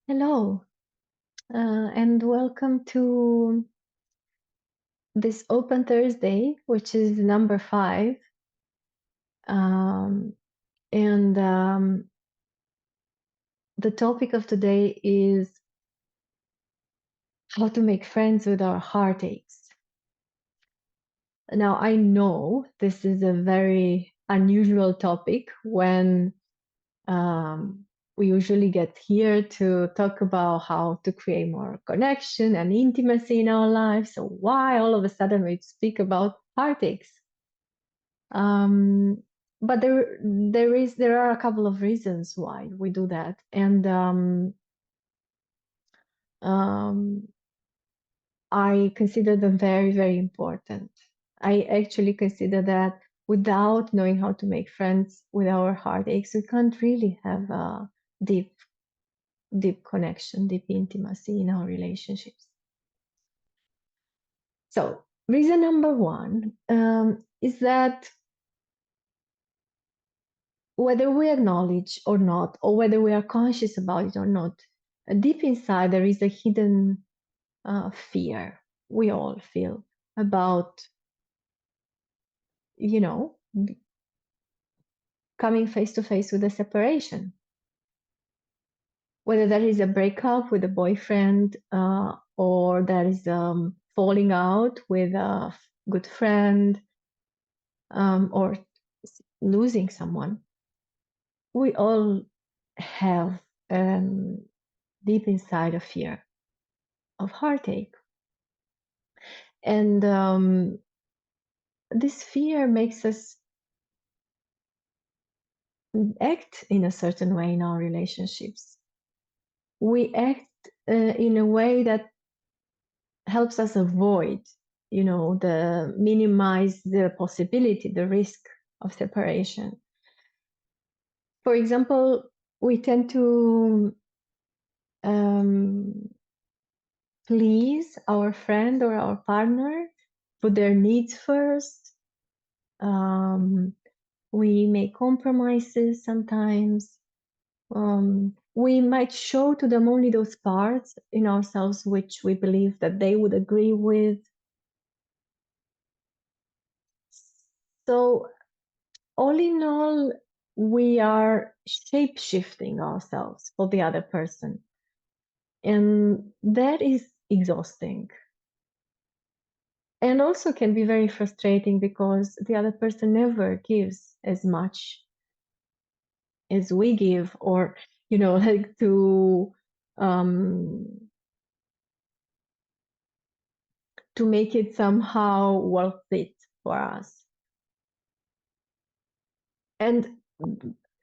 Hello, and welcome to this Open Thursday, which is number 5. Um, and the topic of today is how to make friends with our heartaches. Now, I know this is a very unusual topic when um, we usually get here to talk about how to create more connection and intimacy in our lives. So, why all of a sudden we speak about heartaches? Um, but there are a couple of reasons why we do that, and um, I consider them very, very important. I actually consider that without knowing how to make friends with our heartaches, we can't really have a deep, deep connection, deep intimacy in our relationships. So, reason number one is that whether we acknowledge or not, or whether we are conscious about it or not, deep inside there is a hidden fear we all feel about, you know, coming face to face with a separation. Whether that is a breakup with a boyfriend, or that is falling out with a good friend, or losing someone, we all have deep inside a fear of heartache. And this fear makes us act in a certain way in our relationships. We act in a way that helps us avoid, the minimize the possibility, the risk of separation. For example, we tend to um, please our friend or our partner, put their needs first. We make compromises sometimes. We might show to them only those parts in ourselves which we believe that they would agree with. So, all in all, we are shape shifting ourselves for the other person. And that is exhausting. And also can be very frustrating because the other person never gives as much as we give, or, like um, to make it somehow worth it for us. And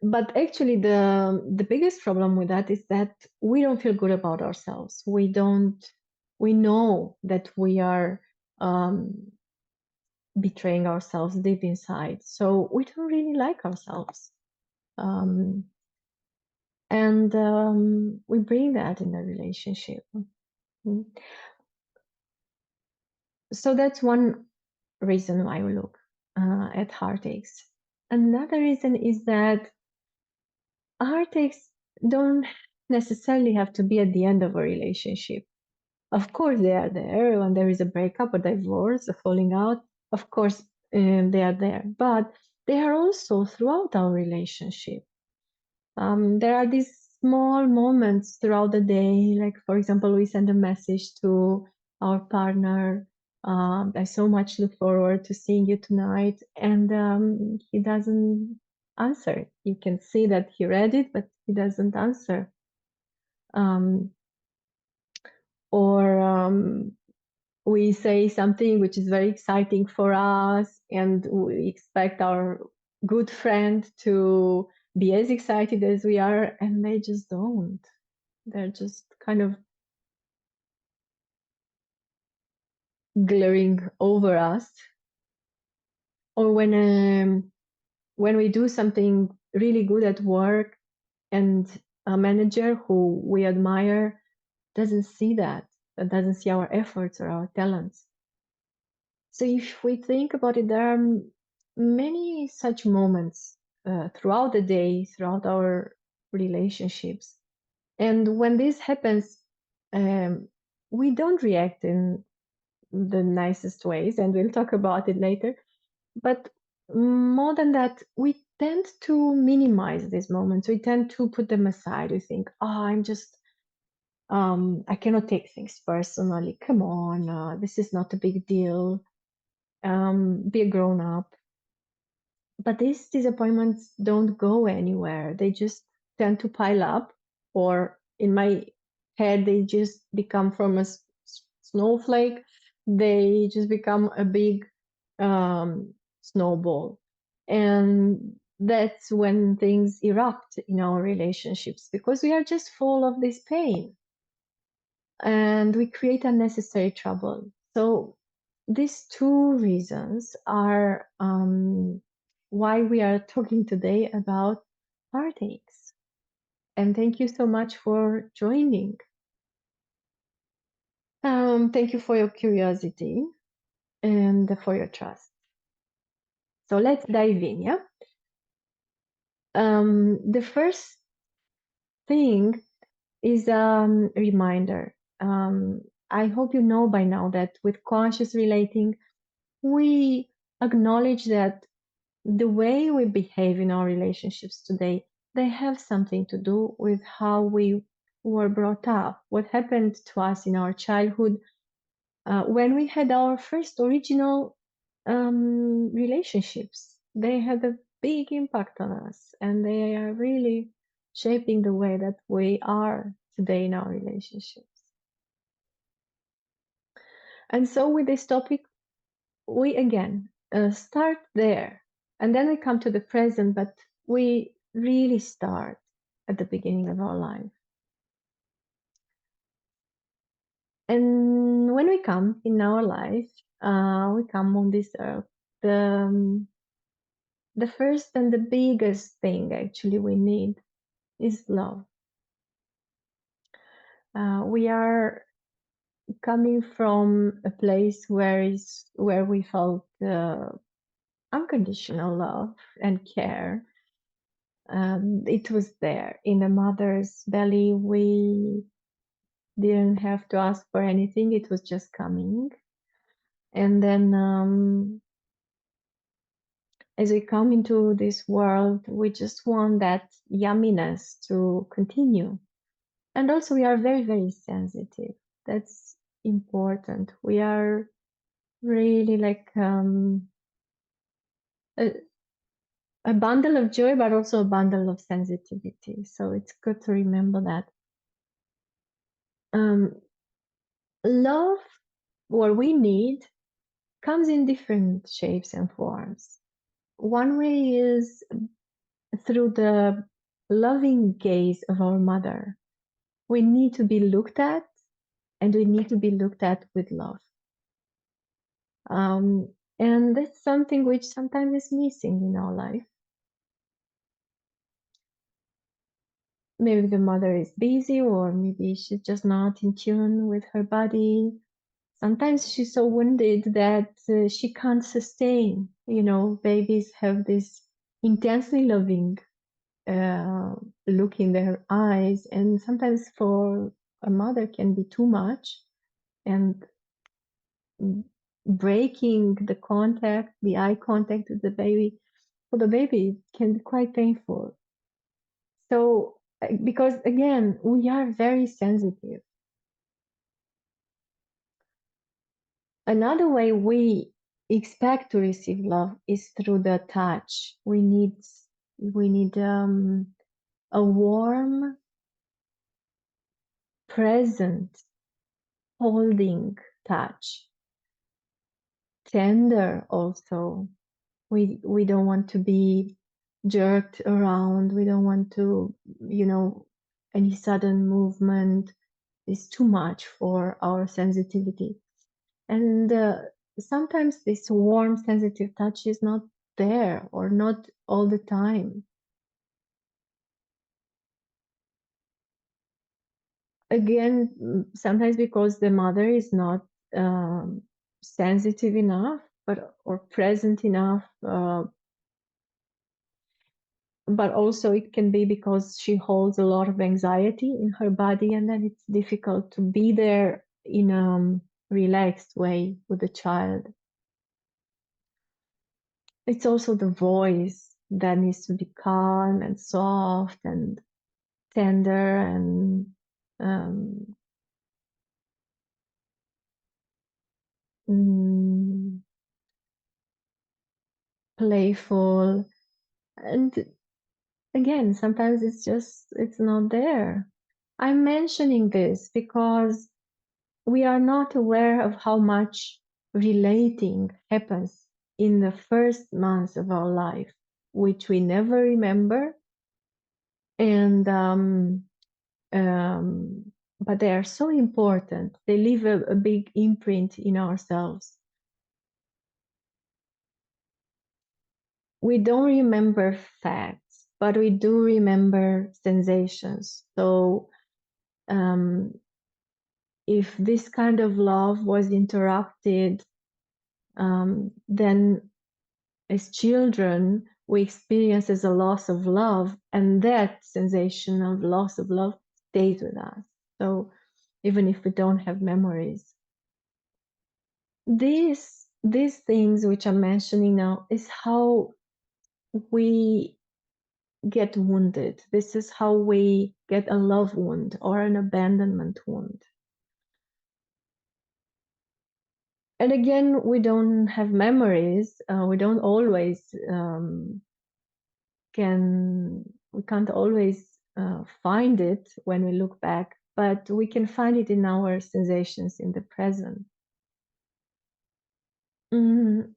but actually the biggest problem with that is that we don't feel good about ourselves. We know that we are betraying ourselves deep inside. So we don't really like ourselves. Um, and we bring that in a relationship. Mm. So that's one reason why we look at heartaches. Another reason is that heartaches don't necessarily have to be at the end of a relationship. Of course, they are there when there is a breakup, a divorce, a falling out. Of course, they are there, but they are also throughout our relationship. There are these small moments throughout the day, like, for example, we send a message to our partner. I so much look forward to seeing you tonight, and he doesn't answer. You can see that he read it, but he doesn't answer. Um, or we say something which is very exciting for us, and we expect our good friend to be as excited as we are, and they just don't. They're just kind of glaring over us. Or when we do something really good at work, and a manager who we admire doesn't see that, doesn't see our efforts or our talents. So if we think about it, there are many such moments throughout the day, throughout our relationships, And when this happens, um, we don't react in the nicest ways, and we'll talk about it later. But more than that, we tend to minimize these moments. We tend to put them aside. We think, oh, I cannot take things personally. Come on, this is not a big deal. Be a grown up. But these disappointments don't go anywhere. They just tend to pile up, or in my head, they just become from a snowflake. They just become a big snowball. And that's when things erupt in our relationships because we are just full of this pain and we create unnecessary trouble. So these two reasons are why we are talking today about heartaches. And thank you so much for joining. Thank you for your curiosity and for your trust. So let's dive in, yeah? The first thing is a reminder. I hope you know by now that with conscious relating, we acknowledge that the way we behave in our relationships today, they have something to do with how we were brought up, what happened to us in our childhood, when we had our first original relationships. They had a big impact on us, and they are really shaping the way that we are today in our relationships. And so, with this topic, we again start there, and then we come to the present, but we really start at the beginning of our life. And when we come in our life, we come on this earth. The, the first and the biggest thing actually we need is love. We are coming from a place where we felt unconditional love and care. It was there in a mother's belly. We didn't have to ask for anything, it was just coming. And then as we come into this world, we just want that yumminess to continue. And also, we are very, very sensitive. That's important. We are really like a, a bundle of joy, but also a bundle of sensitivity. So it's good to remember that. Love, what we need, comes in different shapes and forms. One way is through the loving gaze of our mother. We need to be looked at, and we need to be looked at with love. And that's something which sometimes is missing in our life. Maybe the mother is busy, or maybe she's just not in tune with her body. Sometimes she's so wounded that she can't sustain. Babies have this intensely loving look in their eyes, and sometimes for a mother can be too much, and breaking the eye contact with the baby, for the baby can be quite painful. So because again, we are very sensitive. Another way we expect to receive love is through the touch. We need a warm, present, holding touch. Tender also. We don't want to be jerked around. We don't want to, any sudden movement is too much for our sensitivity. And sometimes this warm, sensitive touch is not there, or not all the time. Again, sometimes because the mother is not sensitive enough, or present enough, but also it can be because she holds a lot of anxiety in her body, and then it's difficult to be there in a relaxed way with the child. It's also the voice that needs to be calm and soft and tender and um, mm, playful. And again, sometimes it's not there. I'm mentioning this because we are not aware of how much relating happens in the first months of our life, which we never remember. And um, but they are so important. They leave a big imprint in ourselves. We don't remember facts, but we do remember sensations. So um, if this kind of love was interrupted, then as children, we experience as a loss of love, and that sensation of loss of love stays with us. So even if we don't have memories, these things which I'm mentioning now is how we get wounded. This is how we get a love wound or an abandonment wound. And again, we don't have memories. We don't always we can't always find it when we look back, but we can find it in our sensations in the present. Mm,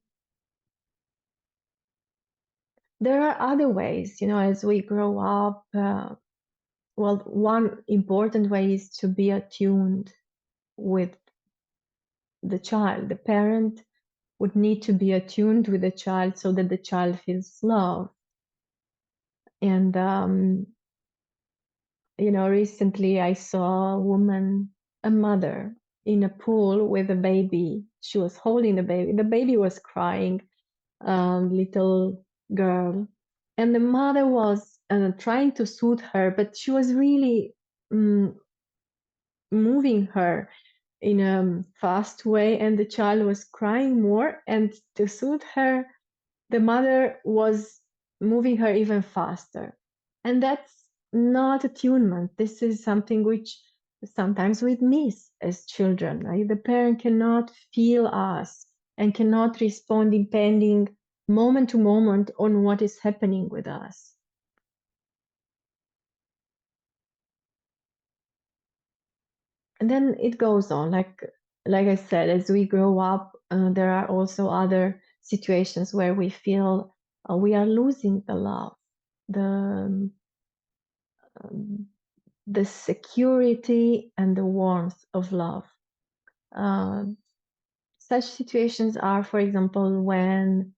there are other ways, as we grow up. Well, one important way is to be attuned with the child. The parent would need to be attuned with the child so that the child feels love. And recently I saw a mother in a pool with a baby. She was holding the baby. The baby was crying, little girl. And the mother was trying to soothe her, but she was really moving her in a fast way, and the child was crying more. And to soothe her, the mother was moving her even faster. And that's not attunement. This is something which sometimes we miss as children. Right? The parent cannot feel us and cannot respond depending moment to moment on what is happening with us. And then it goes on, like I said, as we grow up, there are also other situations where we feel we are losing the love, the um, the security and the warmth of love. Um, Such situations are, for example, when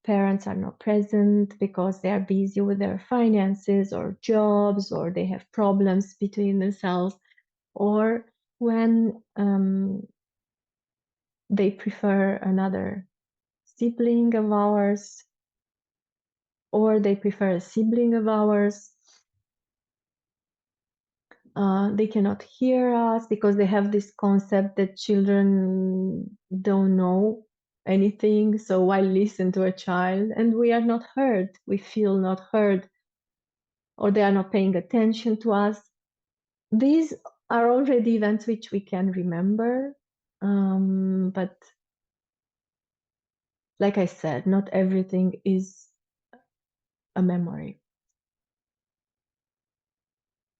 parents are not present because they are busy with their finances or jobs, or they have problems between themselves, or when they prefer another sibling of ours, or they prefer a sibling of ours. They cannot hear us because they have this concept that children don't know anything. So why listen to a child? And we are not heard. We feel not heard, or they are not paying attention to us. These are already events which we can remember. But like I said, not everything is a memory.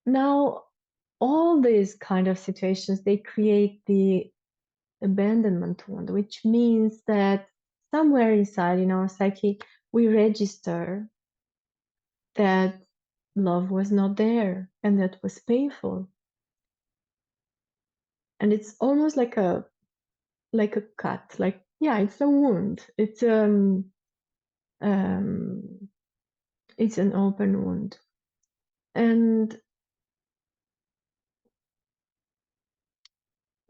Now, all these kind of situations, they create the abandonment wound, which means that somewhere inside in our psyche, we register that love was not there and that was painful. And it's almost like a cut, yeah, it's a wound. Um it's an open wound. And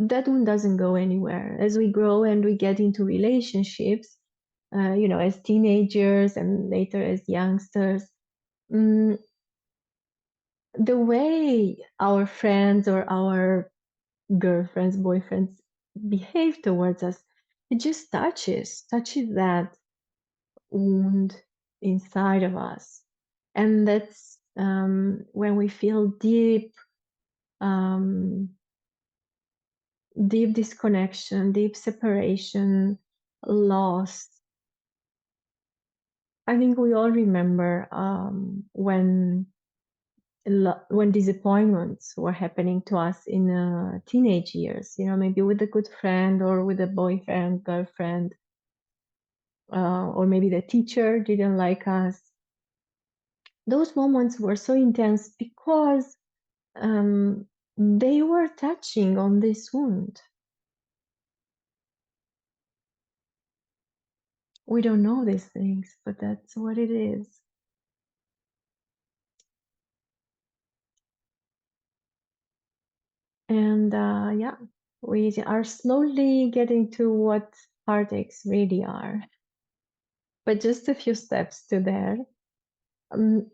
that one doesn't go anywhere. As we grow and we get into relationships, as teenagers and later as youngsters, mm, the way our friends or our girlfriends, boyfriends behave towards us, it just touches that wound inside of us. And that's when we feel um, deep disconnection, deep separation, loss. I think we all remember when disappointments were happening to us in teenage years, maybe with a good friend or with a boyfriend, girlfriend, or maybe the teacher didn't like us. Those moments were so intense because they were touching on this wound. We don't know these things, but that's what it is. And yeah, we are slowly getting to what heartaches really are. But just a few steps to there. Um,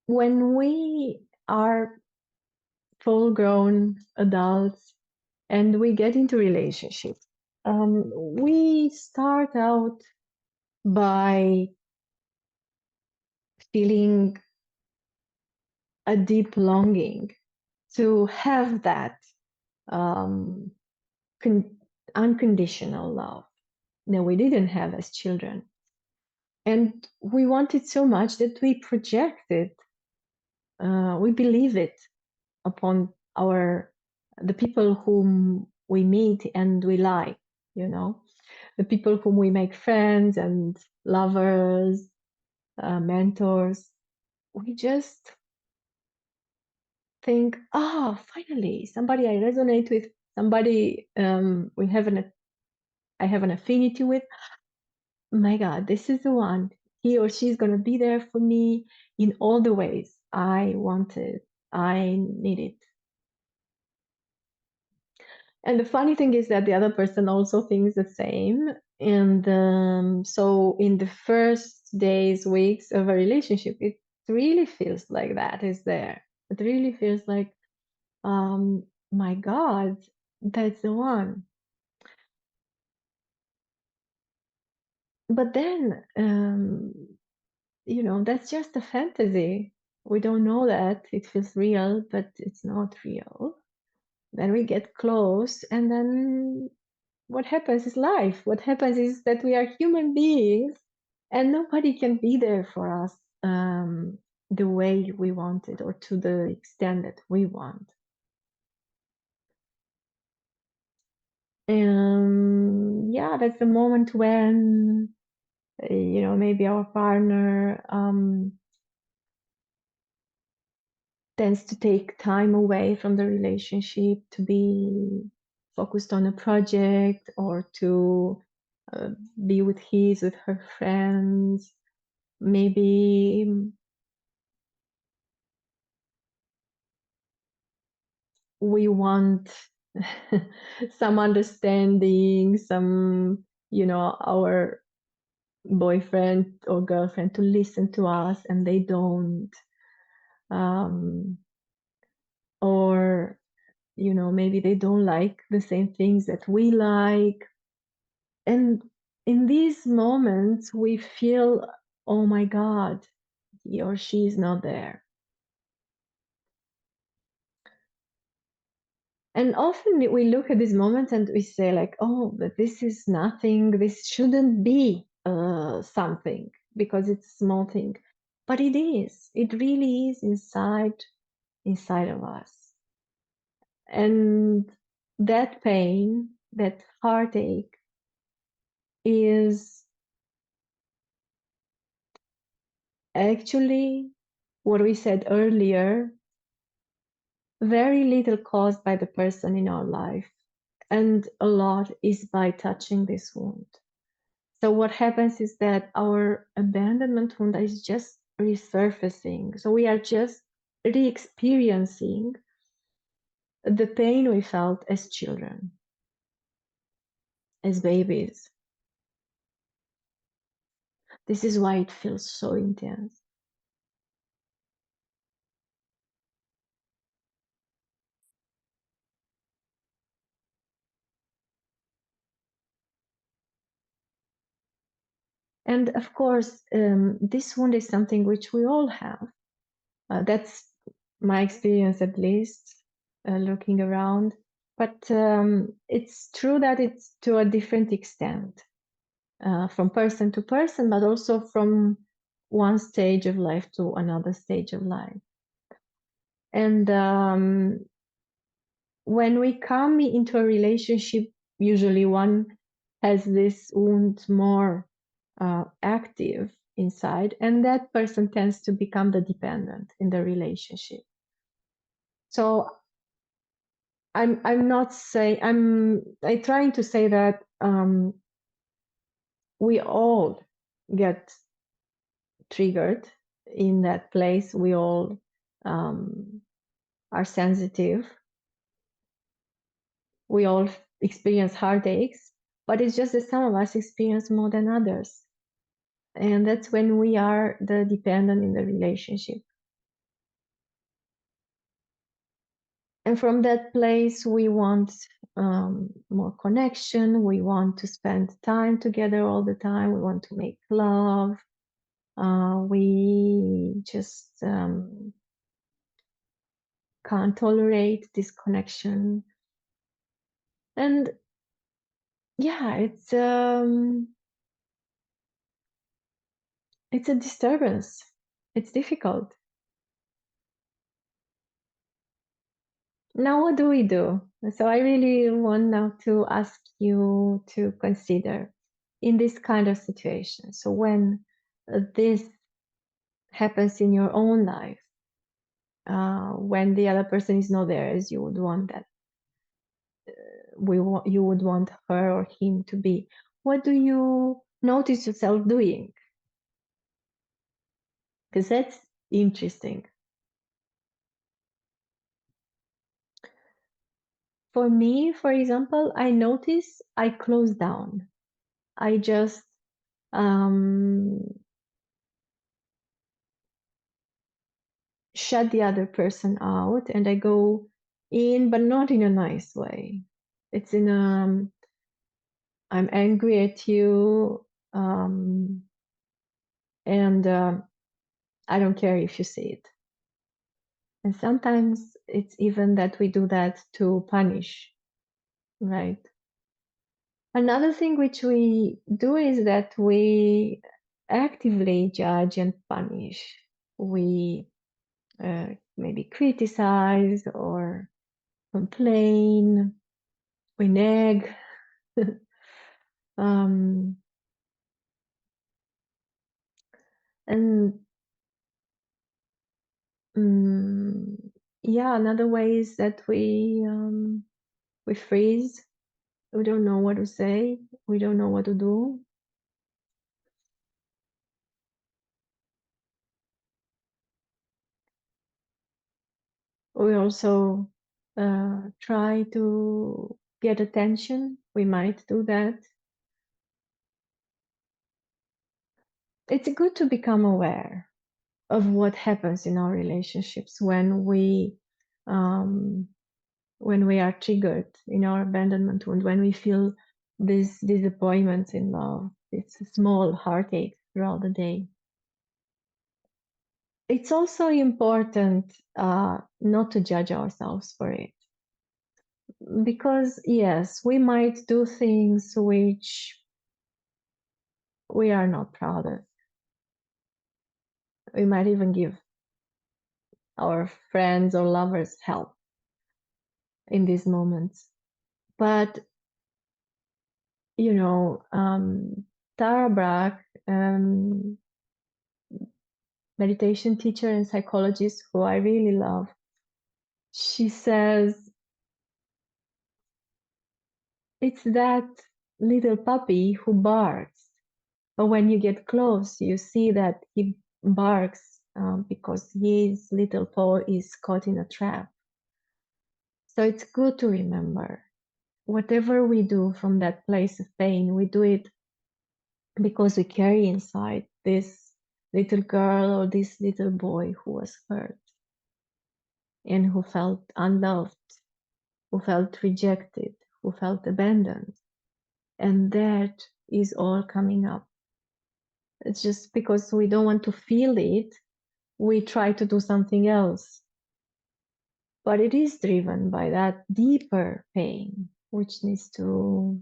when we are full grown adults and we get into relationships, we start out by feeling a deep longing to have that um, con- unconditional love that we didn't have as children. And we want it so much that we project it, we believe it upon the people whom we meet and we like, the people whom we make friends and lovers, mentors. We just think, finally, somebody I resonate with, somebody I have an affinity with. My God, this is the one. He or she is going to be there for me in all the ways I wanted, I needed. And the funny thing is that the other person also thinks the same. And so in the first days, weeks of a relationship, it really feels like that is there. It really feels like, my God, that's the one. But then, that's just a fantasy. We don't know that it feels real, but it's not real. Then we get close, and then what happens is life. What happens is that we are human beings, and nobody can be there for us the way we want it or to the extent that we want. And yeah, that's the moment when, maybe our partner tends to take time away from the relationship to be focused on a project or to be with her friends. Maybe we want some understanding, our boyfriend or girlfriend to listen to us and they don't. Um, or, maybe they don't like the same things that we like. And in these moments, we feel, oh my God, he or she is not there. And often we look at these moments and we say, like, oh, but this is nothing, this shouldn't be something because it's a small thing. But it really is inside of us. And that pain, that heartache is actually what we said earlier, very little caused by the person in our life, and a lot is by touching this wound. So what happens is that our abandonment wound is just resurfacing. So we are just re-experiencing the pain we felt as children, as babies. This is why it feels so intense. And of course, this wound is something which we all have. That's my experience, at least, looking around. But it's true that it's to a different extent, from person to person, but also from one stage of life to another stage of life. And when we come into a relationship, usually one has this wound more active inside, and that person tends to become the dependent in the relationship. So I'm not saying I'm trying to say that we all get triggered in that place. We all are sensitive. We all experience heartaches, but it's just that some of us experience more than others. And that's when we are the dependent in the relationship. And from that place, we want more connection. We want to spend time together all the time. We want to make love. We just can't tolerate disconnection. And yeah, it's a disturbance. It's difficult. Now, what do we do? So I really want now to ask you to consider in this kind of situation. So when this happens in your own life, when the other person is not there as you would want that, you would want her or him to be, what do you notice yourself doing? Because that's interesting. For me, for example, I notice I close down. I just um, shut the other person out, and I go in, but not in a nice way. It's in I'm angry at you, and I don't care if you see it. And sometimes it's even that we do that to punish, right? Another thing which we do is that we actively judge and punish. We maybe criticize or complain, we nag. um, and mm, yeah, another way is that we freeze. We don't know what to say. We don't know what to do. We also try to get attention. We might do that. It's good to become aware of what happens in our relationships um, when we are triggered in our abandonment wound, when we feel this disappointment in love. It's a small heartache throughout the day. It's also important not to judge ourselves for it. Because, yes, we might do things which we are not proud of. We might even give our friends or lovers help in these moments. But, Tara Brach, meditation teacher and psychologist who I really love, she says, it's that little puppy who barks. But when you get close, you see that he barks because his little paw is caught in a trap. So it's good to remember whatever we do from that place of pain, we do it because we carry inside this little girl or this little boy who was hurt and who felt unloved, who felt rejected, who felt abandoned. And that is all coming up. It's just because we don't want to feel it, we try to do something else. But it is driven by that deeper pain, which needs to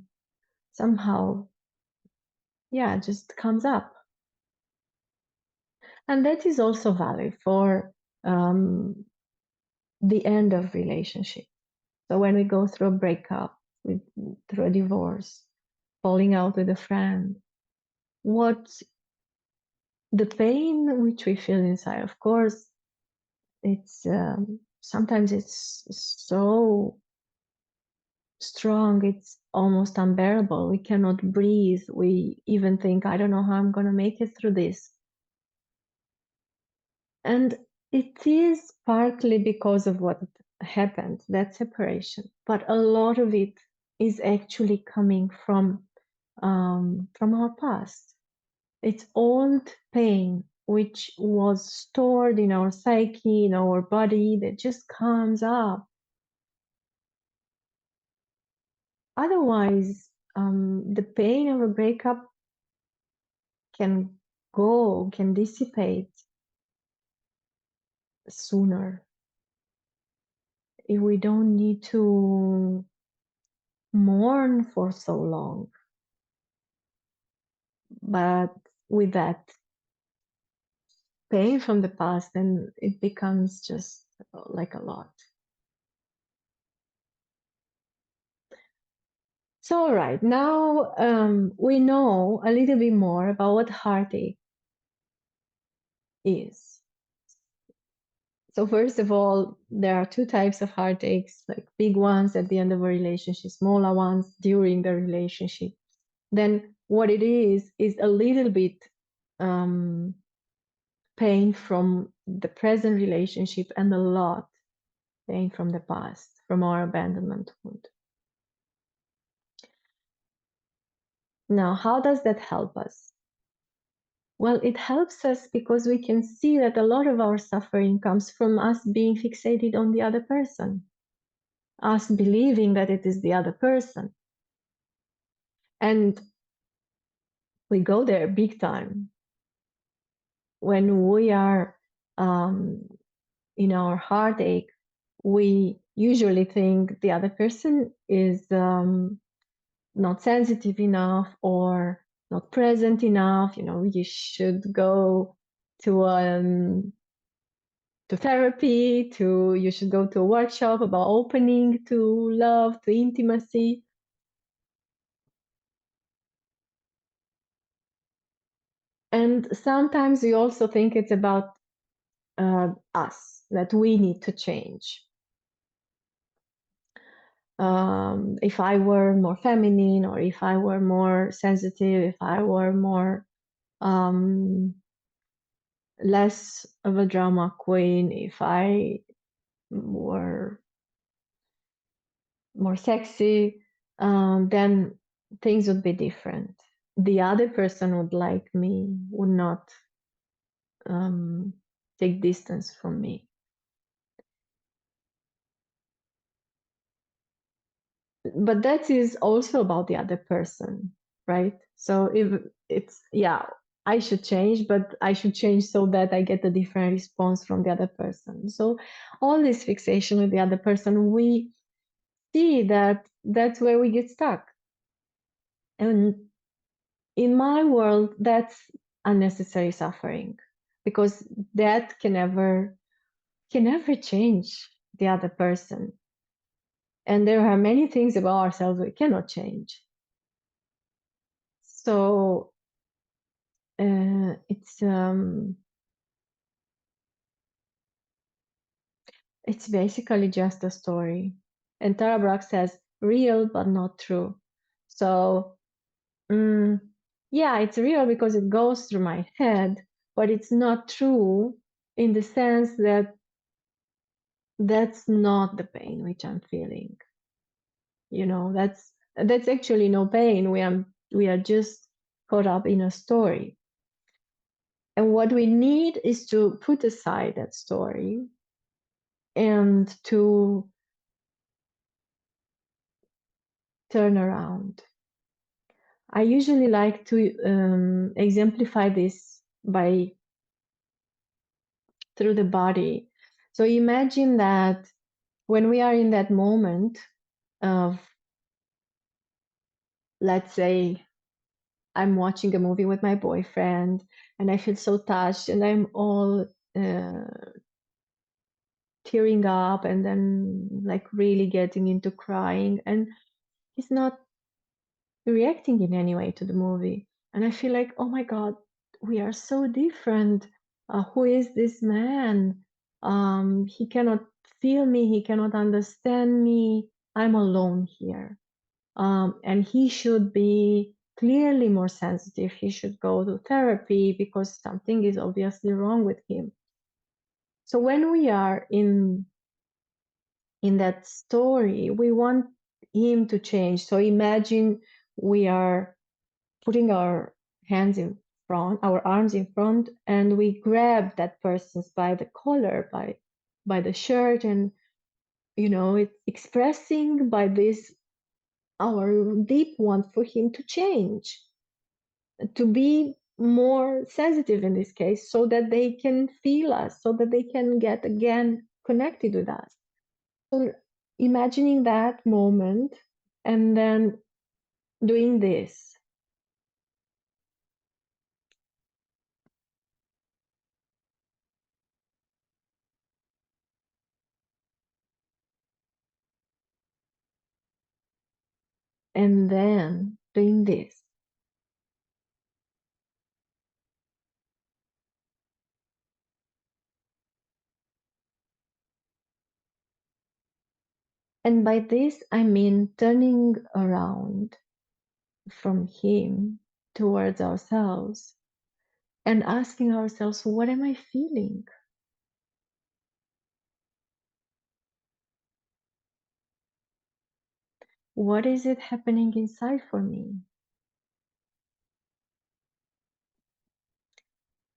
somehow, yeah, just comes up. And that is also valid for um, the end of relationship. So when we go through a breakup, through a divorce, falling out with a friend, what the pain which we feel inside, of course, it's sometimes it's so strong, it's almost unbearable. We cannot breathe. We even think, I don't know how I'm going to make it through this. And it is partly because of what happened, that separation, but a lot of it is actually coming from our past. It's old pain which was stored in our psyche, in our body, that just comes up. Otherwise, the pain of a breakup can dissipate sooner if we don't need to mourn for so long. But with that pain from the past, then it becomes just like a lot. So, all right, now we know a little bit more about what heartache is. So, first of all, there are two types of heartaches, like big ones at the end of a relationship, smaller ones during the relationship. Then, what it is a little bit pain from the present relationship and a lot pain from the past, from our abandonment wound. Now, how does that help us? Well, it helps us because we can see that a lot of our suffering comes from us being fixated on the other person, us believing that it is the other person. And we go there big time. When we are in our heartache, we usually think the other person is not sensitive enough or not present enough. You should go to therapy, you should go to a workshop about opening to love, to intimacy. And sometimes we also think it's about us, that we need to change. If I were more feminine, or if I were more sensitive, if I were more less of a drama queen, if I were more sexy, then things would be different. The other person would like me, would not take distance from me. But that is also about the other person, right? So if it's, yeah, I should change, but I should change so that I get a different response from the other person. So all this fixation with the other person, we see that that's where we get stuck. And in my world, that's unnecessary suffering, because that can never change the other person. And there are many things about ourselves we cannot change. So it's basically just a story. And Tara Brach says, real but not true. So yeah, it's real because it goes through my head, but it's not true in the sense that that's not the pain which I'm feeling. That's actually no pain. We are just caught up in a story. And what we need is to put aside that story and to turn around. I usually like to exemplify this by through the body. So imagine that when we are in that moment of, let's say, I'm watching a movie with my boyfriend and I feel so touched and I'm all tearing up and then like really getting into crying, and he's not reacting in any way to the movie. And I feel like, oh my God, we are so different. Who is this man? He cannot feel me, he cannot understand me. I'm alone here. And he should be clearly more sensitive. He should go to therapy because something is obviously wrong with him. So when we are in that story, we want him to change. So imagine we are putting our hands in front, our arms in front, and we grab that person's by the collar, by the shirt, and it's expressing by this our deep want for him to change, to be more sensitive in this case, so that they can feel us, so that they can get again connected with us. So imagining that moment and then doing this. And then doing this. And by this, I mean turning around from him towards ourselves and asking ourselves, what am I feeling? What is it happening inside for me?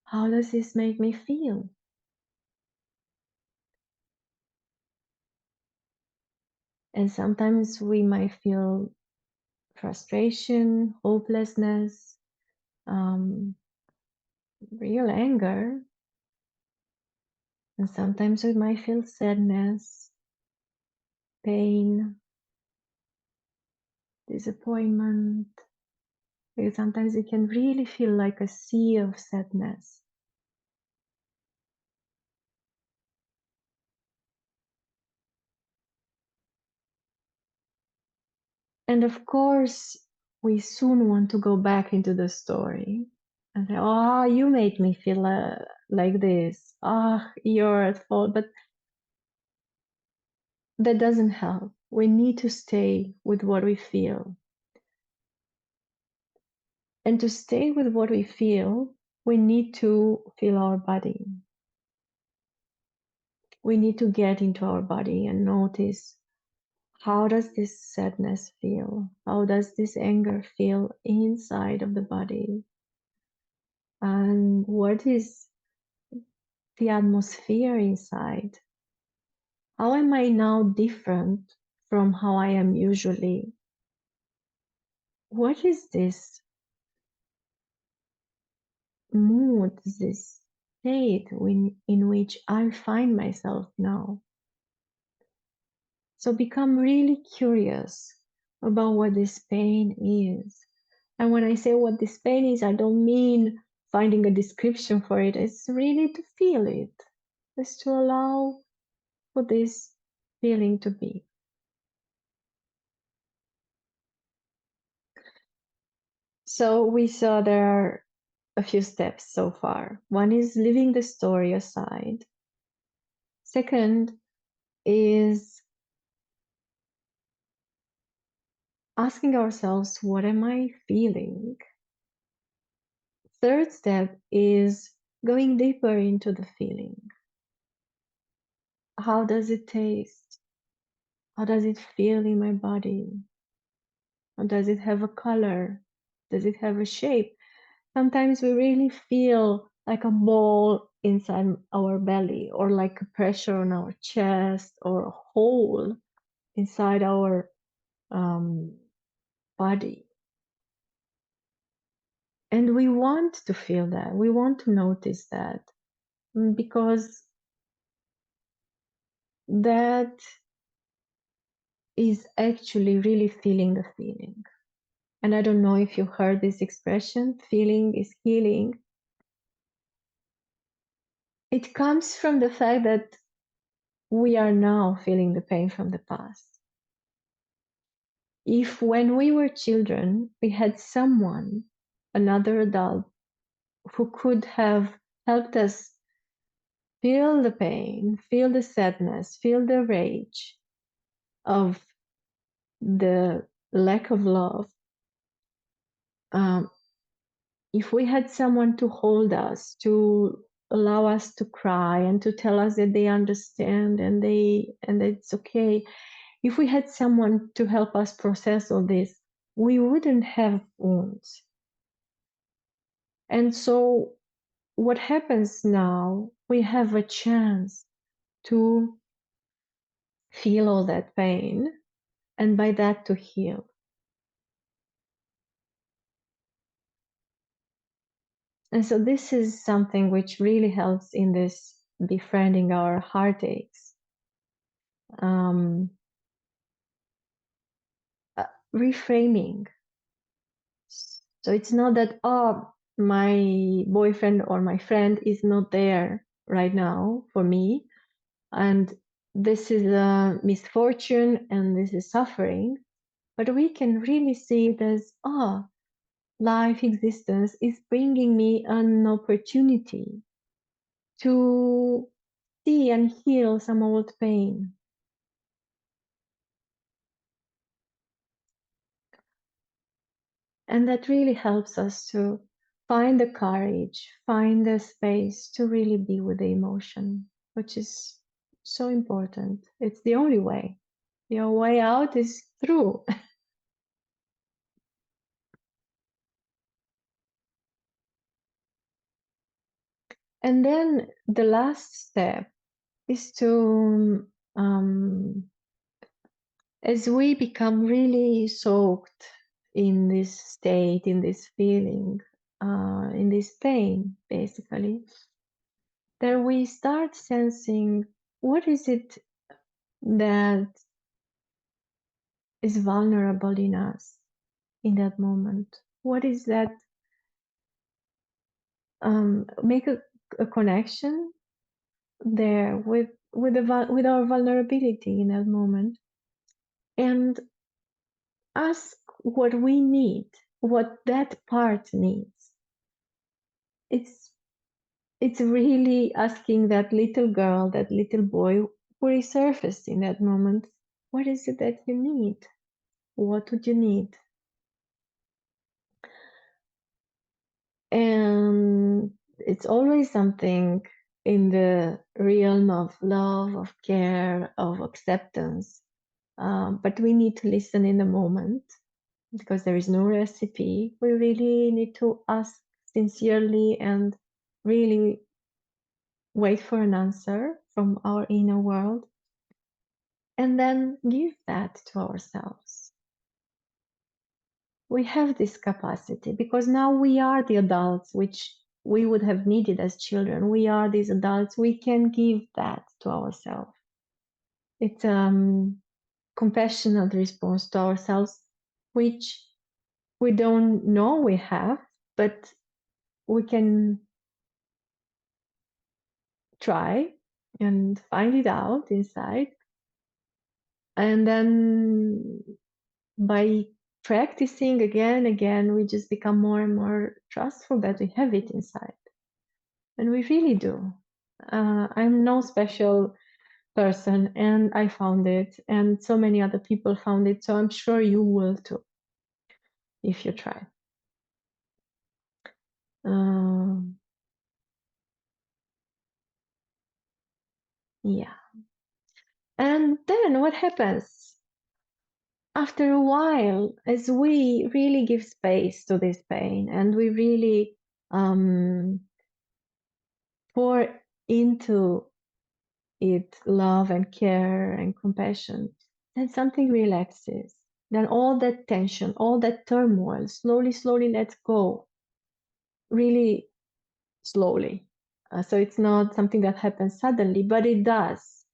How does this make me feel? And sometimes we might feel frustration, hopelessness, real anger. And sometimes we might feel sadness, pain, disappointment. Because sometimes it can really feel like a sea of sadness. And of course, we soon want to go back into the story and say, oh, you made me feel like this. Ah, you're at fault. But that doesn't help. We need to stay with what we feel. And to stay with what we feel, we need to feel our body. We need to get into our body and notice, how does this sadness feel? How does this anger feel inside of the body? And what is the atmosphere inside? How am I now different from how I am usually? What is this mood, this state in which I find myself now? So become really curious about what this pain is. And when I say what this pain is, I don't mean finding a description for it. It's really to feel it. It's to allow for this feeling to be. So we saw there are a few steps so far. One is leaving the story aside. Second is asking ourselves, what am I feeling? Third step is going deeper into the feeling. How does it taste? How does it feel in my body? How does it have a color? Does it have a shape? Sometimes we really feel like a ball inside our belly, or like a pressure on our chest, or a hole inside our um, body. And we want to feel that. We want to notice that, because that is actually really feeling the feeling. And I don't know if you heard this expression, feeling is healing. It comes from the fact that we are now feeling the pain from the past. If when we were children, we had someone, another adult, who could have helped us feel the pain, feel the sadness, feel the rage of the lack of love, um, if we had someone to hold us, to allow us to cry and to tell us that they understand and it's okay, if we had someone to help us process all this, we wouldn't have wounds. And so what happens now, we have a chance to feel all that pain, and by that to heal. And so this is something which really helps in this befriending our heartaches. Um, Reframing. So it's not that, oh, my boyfriend or my friend is not there right now for me, and this is a misfortune and this is suffering, but we can really see it as, oh, life existence is bringing me an opportunity to see and heal some old pain. And that really helps us to find the courage, find the space to really be with the emotion, which is so important. It's the only way. Your way out is through. And then the last step is to, as we become really soaked in this state, in this feeling, in this pain, basically, then we start sensing what is it that is vulnerable in us in that moment. What is that? Make a connection there with our vulnerability in that moment, and ask what we need, what that part needs. It's really asking that little girl, that little boy who resurfaced in that moment, what is it that you need? What would you need? And it's always something in the realm of love, of care, of acceptance. But we need to listen in the moment, because there is no recipe. We really need to ask sincerely and really wait for an answer from our inner world, and then give that to ourselves. We have this capacity because now we are the adults which we would have needed as children. We are these adults. We can give that to ourselves. It's compassionate response to ourselves, which we don't know we have, but we can try and find it out inside. And then by practicing again, again, we just become more and more trustful that we have it inside. And we really do. I'm no special person, and I found it, and so many other people found it. So I'm sure you will too if you try. Um, yeah. And then what happens? After a while, as we really give space to this pain and we really pour into it love and care and compassion, then something relaxes. Then all that tension, all that turmoil slowly lets go, really slowly. So it's not something that happens suddenly, but it does.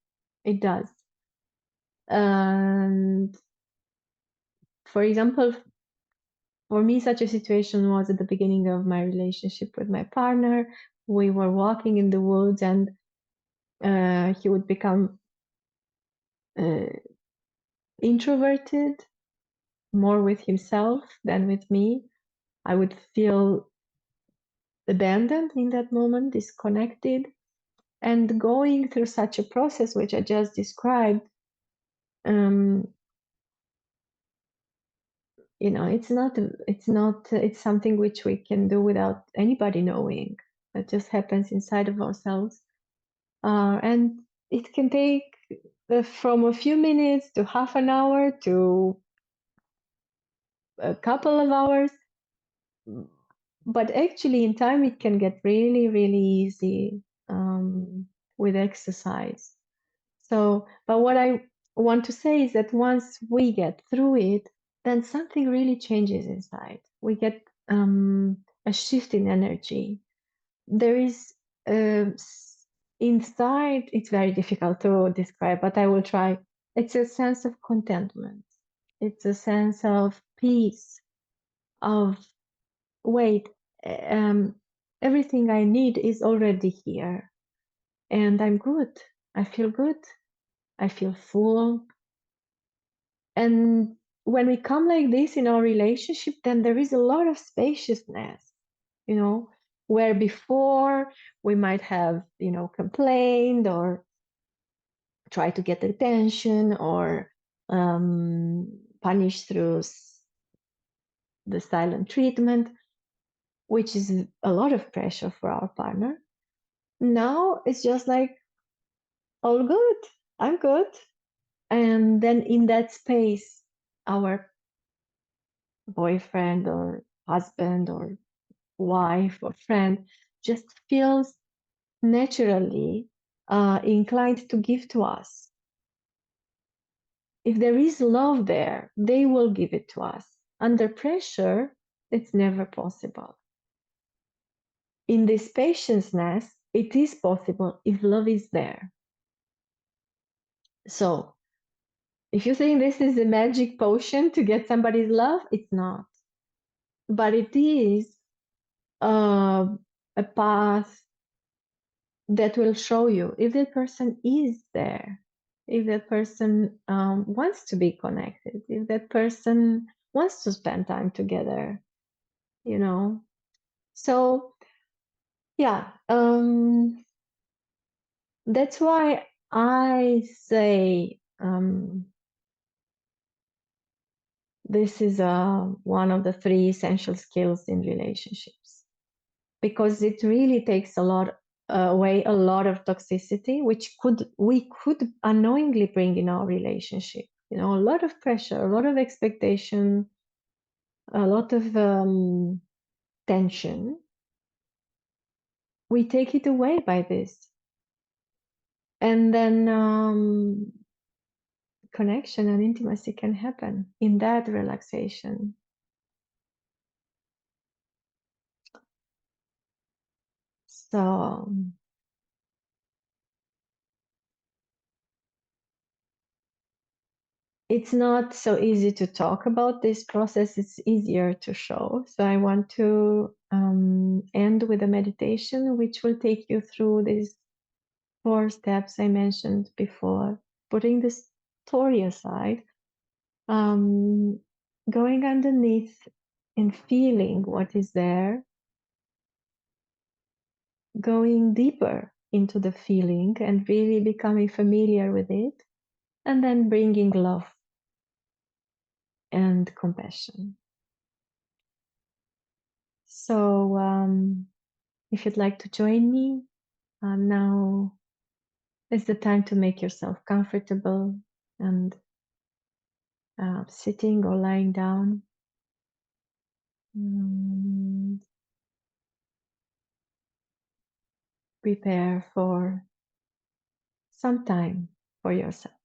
It does. And for example, for me, such a situation was at the beginning of my relationship with my partner. We were walking in the woods, and he would become uh, introverted, more with himself than with me. I would feel abandoned in that moment, disconnected. And going through such a process, which I just described, um, it's something which we can do without anybody knowing. It just happens inside of ourselves. And it can take from a few minutes to half an hour to a couple of hours. But actually, in time, it can get really easy with exercise. So, but what I want to say is that once we get through it, then something really changes inside. We get a shift in energy. There is inside, it's very difficult to describe, but I will try. It's a sense of contentment. It's a sense of peace, of wait, everything I need is already here, and I'm good. I feel good. I feel full. And when we come like this in our relationship, then there is a lot of spaciousness, you know, where before we might have, complained or tried to get attention or punished through the silent treatment, which is a lot of pressure for our partner. Now it's just like, all good, I'm good. And then in that space, our boyfriend or husband or wife or friend just feels naturally inclined to give to us. If there is love there, they will give it to us. Under pressure, it's never possible. In this spaciousness, it is possible if love is there. So, if you think this is a magic potion to get somebody's love, it's not. But it is a path that will show you if that person is there, if that person wants to be connected, if that person wants to spend time together, you know. So, yeah, that's why I say this is one of the three essential skills in relationships, because it really takes away a lot of toxicity, which we could unknowingly bring in our relationship. A lot of pressure, a lot of expectation, a lot of tension. We take it away by this, and then connection and intimacy can happen in that relaxation. So it's not so easy to talk about this process. It's easier to show. So I want to end with a meditation, which will take you through these 4 steps I mentioned before, putting the story aside, going underneath and feeling what is there, going deeper into the feeling and really becoming familiar with it, and then bringing love and compassion. So if you'd like to join me, now is the time to make yourself comfortable and sitting or lying down. prepare for some time for yourself.